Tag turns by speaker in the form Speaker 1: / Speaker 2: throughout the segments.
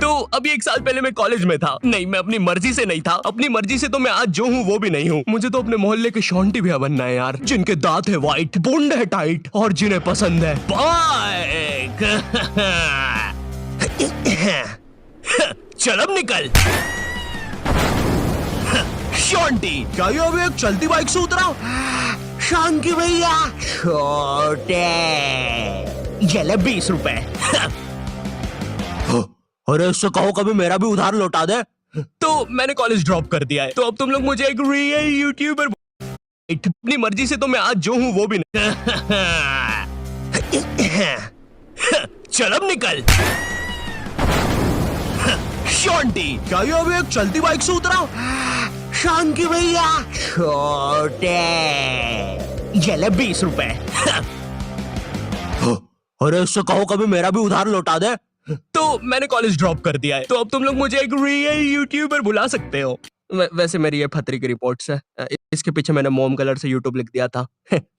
Speaker 1: तो अभी 1 साल पहले मैं कॉलेज में था। नहीं, मैं अपनी मर्जी से नहीं था। अपनी मर्जी से तो मैं आज जो हूँ वो भी नहीं हूँ। मुझे तो अपने मोहल्ले के शॉन्टी भैया बनना है यार, जिनके दांत है व्हाइट, बूंद है टाइट और जिन्हें पसंद है बाइक। चल अब निकल। शॉन्टी, क्या ये अभी एक चलती बाइक से उतरा?
Speaker 2: शांति भैया, छोटे ये ले 20 रुपए।
Speaker 1: अरे इससे कहो कभी मेरा भी उधार लौटा दे। तो मैंने कॉलेज ड्रॉप कर दिया है, तो अब तुम लोग मुझे एक रियल यूट्यूबर। अपनी मर्जी से तो मैं आज जो हूँ वो भी नहीं। चल अब निकल। शॉन्टी, क्या ये अभी एक चलती बाइक से उतरा?
Speaker 2: शांति भैया, छोटे ये ले 20 रुपए।
Speaker 1: अरे इससे कहो कभी मेरा भी उधार लौटा दे। तो मैंने कॉलेज ड्रॉप कर दिया है, तो अब तुम लोग मुझे एक रियल यूट्यूबर बुला सकते हो। वैसे मेरी ये फतरी की रिपोर्ट्स है। इसके पीछे मैंने मोम कलर से यूट्यूब लिख दिया था।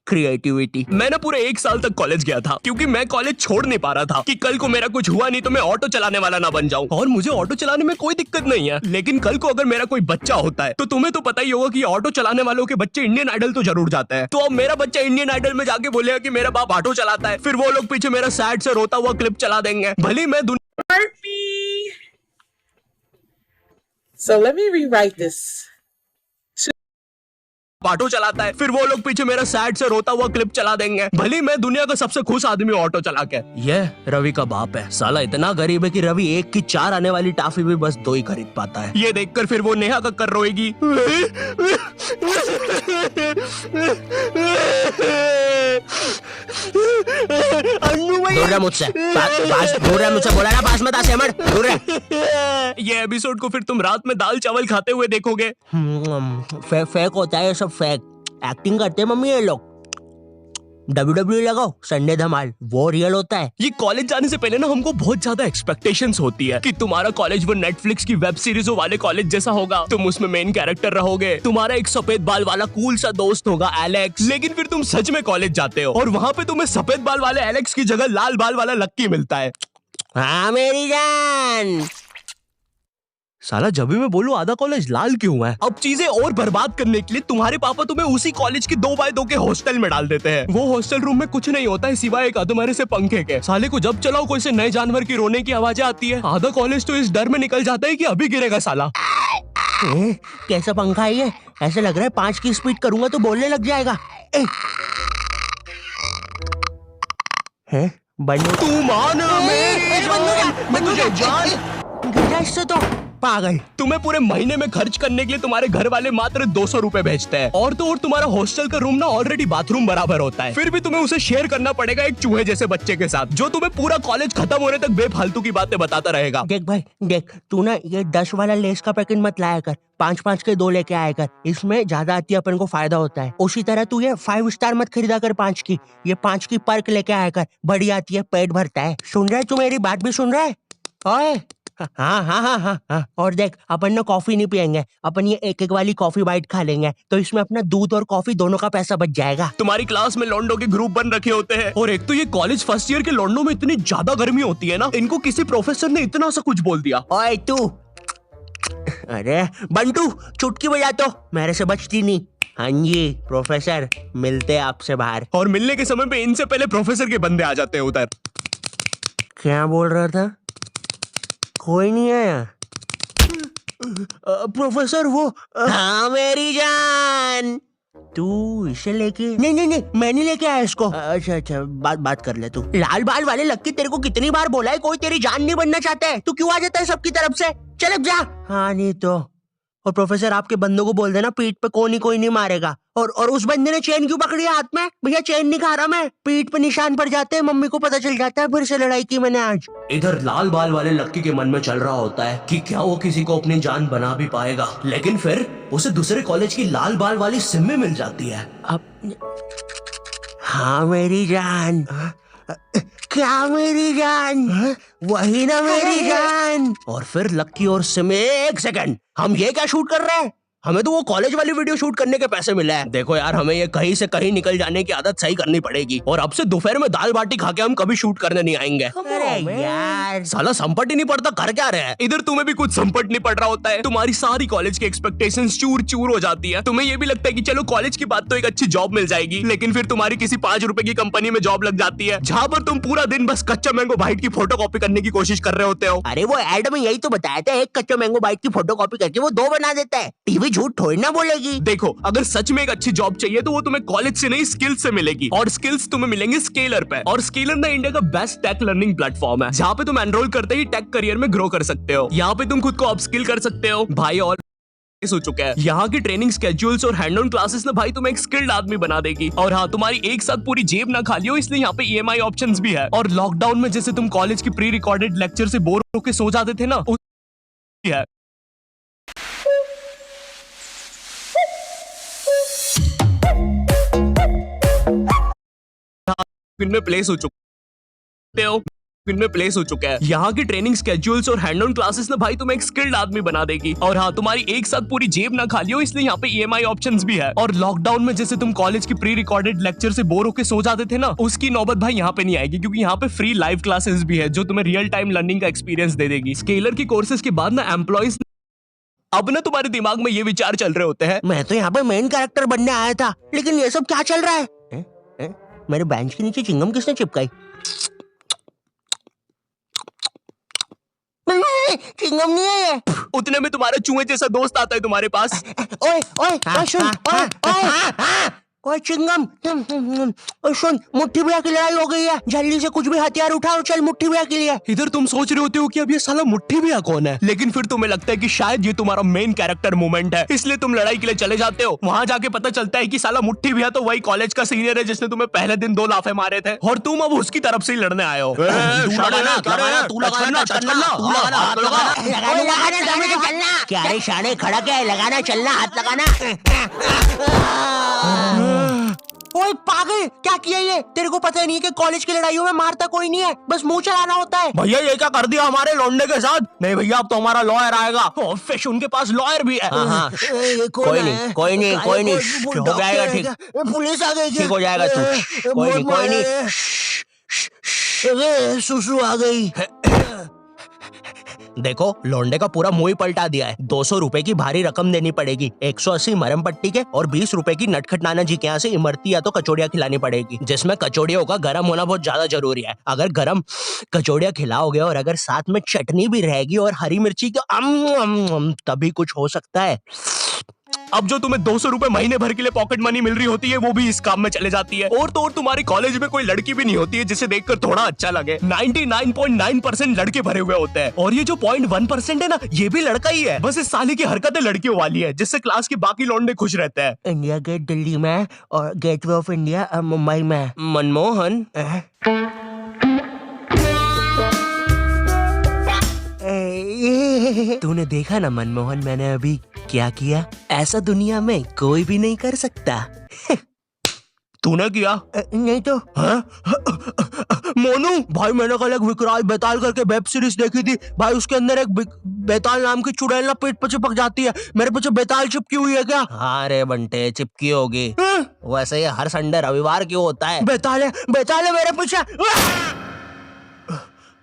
Speaker 1: क्रिएटिविटी। मैंने पूरे 1 साल तक कॉलेज गया था, क्योंकि मैं कॉलेज छोड़ नहीं पा रहा था कि कल को मेरा कुछ हुआ नहीं तो मैं ऑटो चलाने वाला ना बन जाऊं। और मुझे ऑटो चलाने में कोई दिक्कत नहीं है, लेकिन कल को अगर मेरा कोई बच्चा होता है तो तुम्हें तो पता ही होगा कि ऑटो चलाने वालों के बच्चे इंडियन आइडल तो जरूर जाते हैं। तो अब मेरा बच्चा इंडियन आइडल में जाके बोलेगा कि मेरा बाप ऑटो चलाता है, फिर वो लोग पीछे मेरा सैड से रोता हुआ क्लिप चला देंगे। भले मैं
Speaker 3: So let me rewrite this.
Speaker 1: Auto चलाता है, फिर वो लोग पीछे मेरा सैड से रोता हुआ क्लिप चला देंगे। भले मैं दुनिया का सबसे खुश आदमी ऑटो चला के। ये रवि का बाप है, साला इतना गरीब है कि रवि 1 की 4 आने वाली टाफी भी बस 2 ही खरीद पाता है। ये देखकर फिर वो नेहा कक्कर रोएगी। दूर रह मुझसे, बोला ना पास मत आ सेमर, दूर रह। ये एपिसोड को फिर तुम रात में दाल चावल खाते हुए देखोगे।
Speaker 2: फेक होता है ये सब, फेक एक्टिंग करते हैं मम्मी ये लोग। WWE लगाओ, संडे धमाल, वो रियल होता है।
Speaker 1: ये कॉलेज जाने से पहले ना हमको बहुत ज्यादा एक्सपेक्टेशंस होती है कि तुम्हारा कॉलेज वो नेटफ्लिक्स की वेब सीरीजों वाले कॉलेज जैसा होगा। तुम उसमें मेन कैरेक्टर रहोगे, तुम्हारा एक सफेद बाल वाला कूल सा दोस्त होगा एलेक्स। लेकिन फिर तुम सच में कॉलेज जाते हो और वहाँ पे तुम्हें सफेद बाल वाले एलेक्स की जगह लाल बाल वाला लक्की मिलता है।
Speaker 2: हाँ मेरी जान।
Speaker 1: साला जब भी मैं बोलूं आधा कॉलेज लाल क्यों है? अब चीजें और बर्बाद करने के लिए तुम्हारे पापा तुम्हें उसी कॉलेज की 2x2 के हॉस्टल में डाल देते हैं। वो हॉस्टल रूम में कुछ नहीं होता है सिवाय एक अधमरे से पंखे के। साले को जब चलाओ कोई से नए जानवर की रोने की आवाजें आती है। आधा कॉलेज तो इस डर में निकल जाता है कि अभी गिरेगा साला।
Speaker 2: कैसा पंखा है ये? ऐसा लग रहा है 5 की स्पीड करूंगा तो बोलने लग जाएगा।
Speaker 1: तू मान मेरी जान।
Speaker 2: इससे तो पागल।
Speaker 1: तुम्हें पूरे महीने में खर्च करने के लिए तुम्हारे घर वाले मात्र 200 रुपए भेजते हैं। और तो और तुम्हारा हॉस्टल का रूम ना ऑलरेडी बाथरूम बराबर होता है, फिर भी तुम्हें उसे शेयर करना पड़ेगा एक चूहे जैसे बच्चे के साथ, जो तुम्हें पूरा कॉलेज खत्म होने तक बेफालतू की बातें बताता रहेगा।
Speaker 2: देख भाई देख, तू ना ये 10 वाला लेस का पैकेट मत लाया कर, 5-5 के 2 लेके आया कर। इसमें ज्यादा आती है, अपन को फायदा होता है। उसी तरह तू ये 5 स्टार मत खरीदा कर 5 की, ये 5 की पर्क लेके आया कर, बड़ी आती है, पेट भरता है। सुन रहा है तू? मेरी बात भी सुन रहा है? ओए हाँ। और देख, अपन ना कॉफी नहीं पियेंगे, अपन ये 1-1 वाली कॉफी बाइट खा लेंगे, तो इसमें अपना दूध और कॉफी दोनों का पैसा बच जाएगा।
Speaker 1: तुम्हारी क्लास में लॉन्डो के ग्रुप बन रखे होते हैं, और एक तो ये कॉलेज फर्स्ट ईयर के लॉन्डो में इतनी ज्यादा गर्मी होती है ना, इनको किसी प्रोफेसर ने इतना सा कुछ बोल दिया।
Speaker 2: ओए तू, अरे बंटू चुटकी बजा तो, मेरे से बचती नहीं। हाँ जी प्रोफेसर, मिलते हैं आपसे बाहर।
Speaker 1: और मिलने के समय पे इनसे पहले प्रोफेसर के बंदे आ जाते हैं उधर।
Speaker 2: क्या बोल रहा था? कोई नहीं आया? प्रोफेसर वो हाँ मेरी जान। तू इसे लेके? नहीं, मैं नहीं लेके आया इसको। अच्छा, बात कर ले तू। लाल बाल वाले लक्की, तेरे को कितनी बार बोला है कोई तेरी जान नहीं बनना चाहता है, तू क्यों आ जाता है सबकी तरफ से? चल अब जा। हाँ नहीं तो। और प्रोफेसर आपके बंदों को बोल देना पीठ पे कोई नहीं मारेगा। और उस बंदे ने चेन क्यों पकड़ी है हाथ में? भैया चेन नहीं खा रहा मैं, पीठ पे निशान पड़ जाते हैं, मम्मी को पता चल जाता है, फिर से लड़ाई की मैंने आज।
Speaker 1: इधर लाल बाल वाले लक्की के मन में चल रहा होता है कि क्या वो किसी को अपनी जान बना भी पाएगा, लेकिन फिर उसे दूसरे कॉलेज की लाल बाल वाली सिम्मी मिल जाती है।
Speaker 2: अब हाँ मेरी जान। क्या मेरी जान? वही ना मेरी जान।
Speaker 1: और फिर लक्की और सिम्मी, 1 सेकंड, हम ये क्या शूट कर रहे हैं? हमें तो वो कॉलेज वाली वीडियो शूट करने के पैसे मिले हैं। देखो यार, हमें ये कहीं से कहीं निकल जाने की आदत सही करनी पड़ेगी, और अब से दोपहर में दाल बाटी खा के हम कभी शूट करने नहीं आएंगे।
Speaker 2: अरे यार,
Speaker 1: साला संपट ही नहीं पड़ता, कर क्या रहे हैं? इधर तुम्हें भी कुछ संपट नहीं पड़ रहा होता है, तुम्हारी सारी कॉलेज की एक्सपेक्टेशंस चूर चूर हो जाती है। तुम्हें ये भी लगता है कि चलो कॉलेज की बात तो एक अच्छी जॉब मिल जाएगी, लेकिन फिर तुम्हारी किसी 5 रुपए की कंपनी में जॉब लग जाती है, जहाँ पर तुम पूरा दिन बस कच्चा मैंगो बाइट की फोटो कॉपी करने की कोशिश कर रहे होते हो।
Speaker 2: अरे वो एड में यही तो बताया था, एक कच्चा मैंगो बाइट की फोटो कॉपी करके वो 2 बना देता है। टीवी झूठ थोड़ी ना बोलेगी।
Speaker 1: देखो, अगर सच में एक अच्छी जॉब चाहिए तो वो तुम्हें कॉलेज से नहीं स्किल्स से मिलेगी, और स्किल्स तुम्हें मिलेंगे स्केलर पे। और स्केलर ना इंडिया का बेस्ट टेक लर्निंग प्लेटफॉर्म है, जहाँ पे तुम एनरोल करते ही टेक करियर में ग्रो कर सकते हो। यहाँ पे तुम खुद को अपस्किल कर सकते हो भाई, और हो चुका है यहाँ की ट्रेनिंग स्केड्यूल्स और हैंड ऑन क्लासेस ना भाई तुम्हें एक स्किल्ड आदमी बना देगी। और हाँ, तुम्हारी एक साथ पूरी जेब ना खाली हो, इसलिए यहाँ पे EMI ऑप्शंस भी है। और लॉकडाउन में जैसे तुम कॉलेज की प्री रिकॉर्डेड लेक्चर से बोर होकर सो जाते थे ना, है इनमें प्लेस हो चुके हो, इनमें प्लेस हो चुका है। यहाँ की ट्रेनिंग स्केड्यूल्स और हैंड ऑन क्लासेस ना भाई तुम्हें एक स्किल्ड आदमी बना देगी। और हाँ, तुम्हारी एक साथ पूरी जेब ना खाली हो, इसलिए यहाँ पे EMI ऑप्शंस भी है। और लॉकडाउन में जैसे तुम कॉलेज की प्री रिकॉर्डेड लेक्चर से बोर होकर सो जाते थे ना, उसकी नौबत भाई यहाँ पे नहीं आएगी, क्योंकि यहाँ पे फ्री लाइव क्लासेस भी है, जो तुम्हें रियल टाइम लर्निंग का एक्सपीरियंस दे देगी। स्केलर की कोर्सेज के बाद ना एम्प्लॉइज अब ना तुम्हारे दिमाग में ये विचार चल रहे होते हैं,
Speaker 2: मैं तो यहाँ पे मेन कैरेक्टर बनने आया था, लेकिन ये सब क्या चल रहा है? मेरे बेंच के नीचे चिंगम किसने चिपकाई? चिंगम नहीं है ये।
Speaker 1: उतने में तुम्हारा चूहे जैसा दोस्त आता है तुम्हारे पास।
Speaker 2: ओए ओए ओए सुन, ओए चिंगम, ओए सुन, मुट्ठी भैया की लड़ाई हो गई है, जल्दी से कुछ भी हथियार उठाओ, चल मुट्ठी भैया के लिए।
Speaker 1: इधर तुम सोच रहे होते हो कि अब ये साला मुट्ठी भैया कौन है, लेकिन फिर तुम्हें लगता है कि शायद ये तुम्हारा मेन कैरेक्टर मोमेंट है, इसलिए तुम लड़ाई के लिए चले जाते हो। वहां जाके पता चलता है कि साला मुट्ठी भैया तो वही कॉलेज का सीनियर है जिसने तुम्हें पहले दिन 2 लाफे मारे थे, और तुम अब उसकी तरफ से ही लड़ने आए हो।
Speaker 2: क्या रे शाने, खड़ा क्या है? लगाना, चलना, हाथ लगाना। ओए पागल, क्या किया ये? तेरे को पता नहीं है कि कॉलेज की लड़ाइयों में मारता कोई नहीं है, बस मुंह चलाना होता है।
Speaker 1: भैया ये क्या कर दिया हमारे लौंडे के साथ? नहीं भैया, अब तो हमारा लॉयर आएगा। फिश उनके पास लॉयर भी है।
Speaker 2: हाँ, कोई नहीं, कोई नहीं, कोई नहीं, हो जाएगा ठीक। पुलिस आ गई, ठीक हो जाएगा तू। कोई नहीं, कोई नहीं। सुसु आ गई।
Speaker 1: देखो, लौंडे का पूरा मुंह ही पलटा दिया है। 200 रुपए की भारी रकम देनी पड़ेगी, 180 मरम पट्टी के, और 20 रुपए की नटखट नाना जी के यहाँ से इमरती या तो कचौड़ियाँ खिलानी पड़ेगी, जिसमें कचौड़ियों का गर्म होना बहुत ज्यादा जरूरी है। अगर गर्म कचौड़ियाँ खिलाओगे और अगर साथ में चटनी भी रहेगी और हरी मिर्ची की, तभी कुछ हो सकता है। अब जो तुम्हें 200 रुपए महीने भर के लिए पॉकेट मनी मिल रही होती है, वो भी इस काम में चले जाती है। और तो और तुम्हारे कॉलेज में कोई लड़की भी नहीं होती है जिसे देखकर थोड़ा अच्छा लगे। 99.9% लड़के भरे हुए होते हैं, और ये जो 0.1% है ना, ये भी लड़का ही है। बस इस साले की हरकतें लड़कियों वाली है, जिससे क्लास के बाकी लौंडे खुश रहते हैं।
Speaker 2: इंडिया गेट दिल्ली में और गेटवे ऑफ इंडिया मुंबई में।
Speaker 1: मनमोहन,
Speaker 2: तूने देखा ना मनमोहन, मैंने अभी क्या किया? ऐसा दुनिया में कोई भी नहीं कर सकता।
Speaker 1: तूने किया?
Speaker 2: नहीं तो।
Speaker 1: मोनू भाई, मैंने कल एक विकराल बेताल करके वेब सीरीज देखी थी भाई, उसके अंदर एक बेताल नाम की चुड़ैल ना पेट पे चिपक जाती है। मेरे पीछे बेताल चिपकी हुई है क्या?
Speaker 2: हाँ रे बंटे, चिपकी होगी। वैसे ये हर संडे रविवार क्यों होता है?
Speaker 1: बेताल है मेरे पीछे।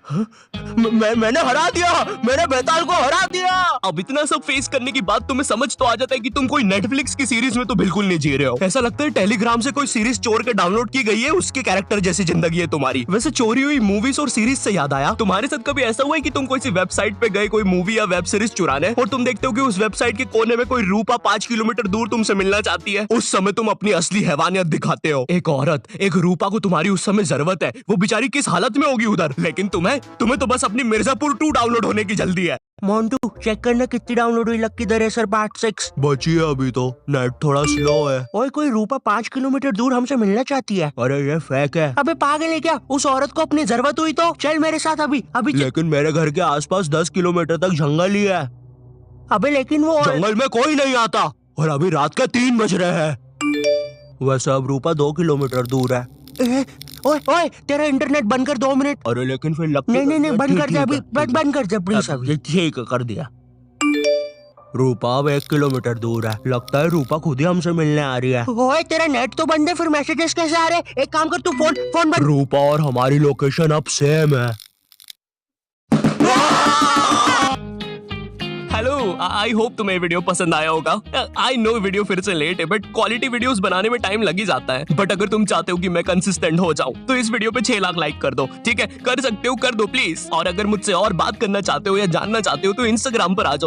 Speaker 1: मैंने हरा दिया, मैंने बेताल को हरा दिया। अब इतना सब फेस करने के बाद तुम्हें समझ तो आ जाता है कि तुम कोई नेटफ्लिक्स की सीरीज में तो बिल्कुल नहीं जी रहे हो। ऐसा लगता है टेलीग्राम से कोई सीरीज चोर के डाउनलोड की गई है, उसके कैरेक्टर जैसी जिंदगी है तुम्हारी। वैसे चोरी हुई मूवीज और सीरीज से याद आया, तुम्हारे साथ कभी ऐसा हुआ है कि तुम कोई सी वेबसाइट पे गए कोई मूवी या वेब सीरीज चुराने, और तुम देखते हो कि उस वेबसाइट के कोने में कोई रूपा 5 किलोमीटर दूर तुमसे मिलना चाहती है? उस समय तुम अपनी असली हैवानियत दिखाते हो। एक औरत, एक रूपा को तुम्हारी उस समय जरूरत है, वो बेचारी किस हालत में होगी उधर, लेकिन तुम्हें तो बस अपनी मिर्जापुर 2 डाउनलोड होने की जल्दी है।
Speaker 2: मोन्टू चेक करना कितनी डाउनलोड हुई लक्की द रेसर पार्ट 6।
Speaker 1: बची है अभी तो, नेट थोड़ा स्लो है।
Speaker 2: ओए कोई रूपा 5 किलोमीटर दूर हमसे मिलना चाहती है।
Speaker 1: अरे ये फेक है।
Speaker 2: अबे पागल है क्या? उस औरत को अपनी जरूरत हुई तो चल मेरे साथ अभी।
Speaker 1: लेकिन मेरे घर के आसपास 10 किलोमीटर तक जंगल ही है।
Speaker 2: अबे लेकिन वो
Speaker 1: जंगल में कोई नहीं आता, और अभी रात के 3 बज रहे हैं। वैसे अब रूपा 2 किलोमीटर दूर है।
Speaker 2: ओए ओए, तेरा इंटरनेट बंद कर 2 मिनट।
Speaker 1: अरे लेकिन फिर
Speaker 2: नहीं बंद कर दे अभी, बंद कर दे प्लीज अभी।
Speaker 1: ठीक कर दिया। रूपा अब 1 किलोमीटर दूर है। लगता है रूपा खुद ही हमसे मिलने आ रही है।
Speaker 2: ओए तेरा नेट तो बंद है, फिर मैसेजेस कैसे आ रहे? एक काम कर, तू फोन बंद।
Speaker 1: रूपा और हमारी लोकेशन अब सेम है। हेलो, आई होप तुम्हें वीडियो पसंद आया होगा। आई नो वीडियो फिर से लेट है, बट क्वालिटी वीडियोस बनाने में टाइम लग ही जाता है। बट अगर तुम चाहते हो कि मैं कंसिस्टेंट हो जाऊं तो इस वीडियो पे 6 लाख लाइक कर दो। ठीक है, कर सकते हो, कर दो प्लीज। और अगर मुझसे और बात करना चाहते हो या जानना चाहते हो तो इंस्टाग्राम पर आ जाओ।